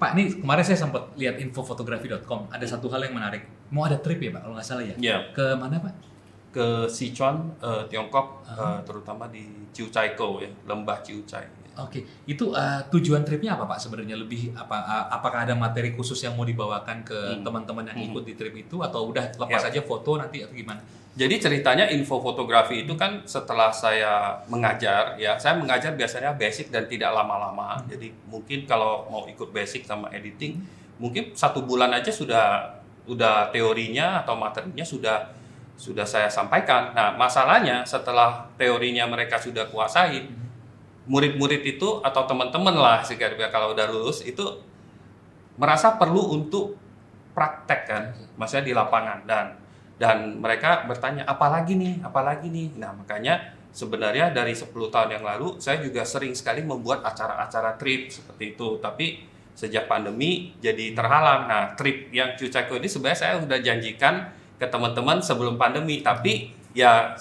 Pak, ini kemarin saya sempat lihat infofotografi.com, ada satu hal yang menarik. Mau ada trip ya Pak, kalau nggak salah ya? Iya. Ke mana Pak? Ke Sichuan, Tiongkok, terutama di Chiucaikou ya, lembah Chiucai. Oke, itu tujuan tripnya apa Pak sebenarnya? Lebih apakah ada materi khusus yang mau dibawakan ke teman-teman yang ikut di trip itu, atau udah lepas aja foto nanti atau gimana? Jadi ceritanya info fotografi itu kan setelah saya mengajar, ya saya mengajar biasanya basic dan tidak lama-lama. Jadi mungkin kalau mau ikut basic sama editing, mungkin 1 bulan aja sudah teorinya atau materinya sudah saya sampaikan. Nah masalahnya setelah teorinya mereka sudah kuasai, murid-murid itu atau teman-teman lah sekarang kalau udah lulus itu merasa perlu untuk praktek kan, maksudnya di lapangan dan mereka bertanya apalagi nih. Nah makanya sebenarnya dari 10 tahun yang lalu saya juga sering sekali membuat acara-acara trip seperti itu, tapi sejak pandemi jadi terhalang. Nah trip yang Chiucaikou ini sebenarnya saya udah janjikan ke teman-teman sebelum pandemi, tapi ya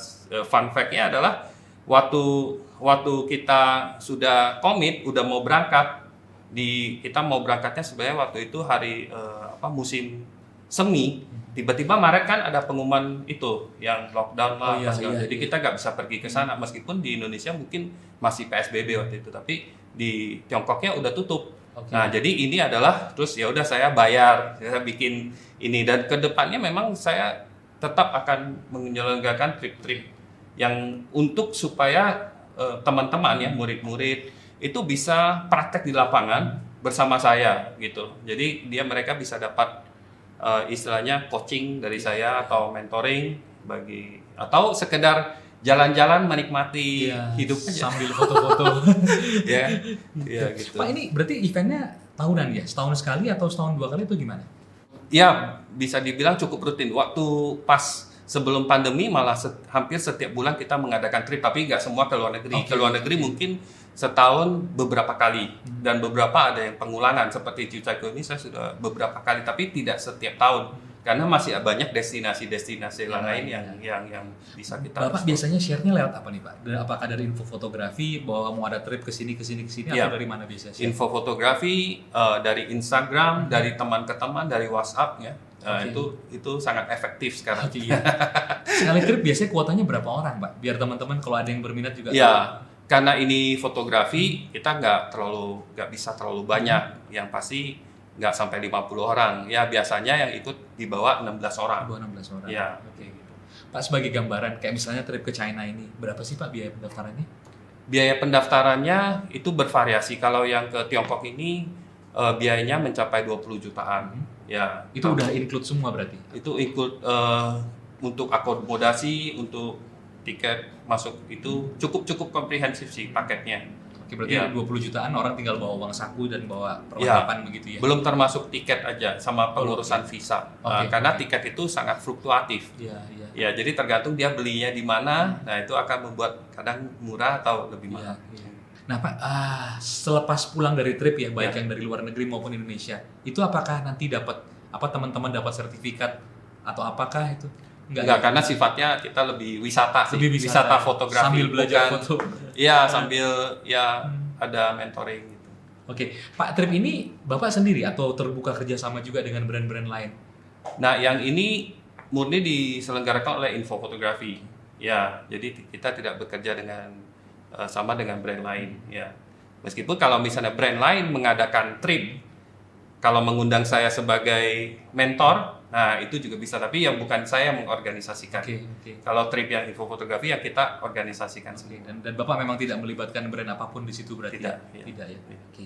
fun fact-nya adalah waktu kita sudah komit, udah mau berangkat, kita mau berangkatnya sebenarnya waktu itu hari musim semi, tiba-tiba Maret kan ada pengumuman itu yang lockdown lah. Jadi kita nggak bisa pergi ke sana, meskipun di Indonesia mungkin masih PSBB waktu itu, tapi di Tiongkoknya udah tutup. Nah jadi ini adalah terus ya udah saya bayar, saya bikin ini, dan kedepannya memang saya tetap akan menyelenggarakan trip-trip yang untuk supaya teman-teman ya murid-murid itu bisa praktek di lapangan bersama saya gitu. Jadi mereka bisa dapat istilahnya coaching dari saya atau mentoring atau sekedar jalan-jalan menikmati hidup aja sambil foto-foto. ya gitu. Pak, ini berarti eventnya tahunan ya? Setahun sekali atau setahun 2 kali itu gimana? Ya bisa dibilang cukup rutin. Waktu pas sebelum pandemi malah hampir setiap bulan kita mengadakan trip, tapi nggak semua ke luar negeri. Ke luar negeri mungkin setahun beberapa kali, dan beberapa ada yang pengulangan. Seperti Chiucaikou ini saya sudah beberapa kali, tapi tidak setiap tahun karena masih banyak destinasi lain yang bisa kita. Bapak biasanya share-nya lewat apa nih Pak? Apakah dari info fotografi bahwa mau ada trip ke sini atau dari mana biasanya? Info fotografi dari Instagram, dari teman ke teman, dari WhatsApp ya. Itu sangat efektif sekarang. Sekali trip biasanya kuotanya berapa orang Pak? Biar teman-teman kalau ada yang berminat juga. Ya, karena ini fotografi kita nggak bisa terlalu banyak. Yang pasti nggak sampai 50 orang. Ya biasanya yang ikut di bawah 16 orang. 16 orang. Ya. Oke gitu. Pak, sebagai gambaran kayak misalnya trip ke China ini, berapa sih Pak biaya pendaftarannya? Biaya pendaftarannya itu bervariasi. Kalau yang ke Tiongkok ini biayanya mencapai 20 jutaan. Ya, itu udah include semua berarti? Itu include untuk akomodasi, untuk tiket masuk itu cukup komprehensif sih paketnya. Oke, berarti 20 jutaan orang tinggal bawa uang saku dan bawa perlengkapan begitu ya? Belum termasuk tiket aja sama pengurusan visa. Karena tiket itu sangat fluktuatif. Ya, jadi tergantung dia belinya di mana. Nah, itu akan membuat kadang murah atau lebih mahal. Nah Pak, selepas pulang dari trip ya, baik yang dari luar negeri maupun Indonesia, itu apakah nanti teman-teman dapat sertifikat atau apakah itu? Enggak, karena sifatnya kita lebih wisata sih. Wisata fotografi. Sambil belajar foto. Iya, sambil ada mentoring gitu. Oke, Pak, trip ini Bapak sendiri atau terbuka kerjasama juga dengan brand-brand lain? Nah, yang ini murni diselenggarakan oleh Info Fotografi. Ya, jadi kita tidak bekerja sama dengan brand lain. Ya, meskipun kalau misalnya brand lain mengadakan trip, kalau mengundang saya sebagai mentor, nah itu juga bisa, tapi yang bukan saya mengorganisasikan. Kalau trip yang Info Fotografi yang kita organisasikan sendiri. Dan Bapak memang tidak melibatkan brand apapun di situ berarti? Tidak ya. Oke.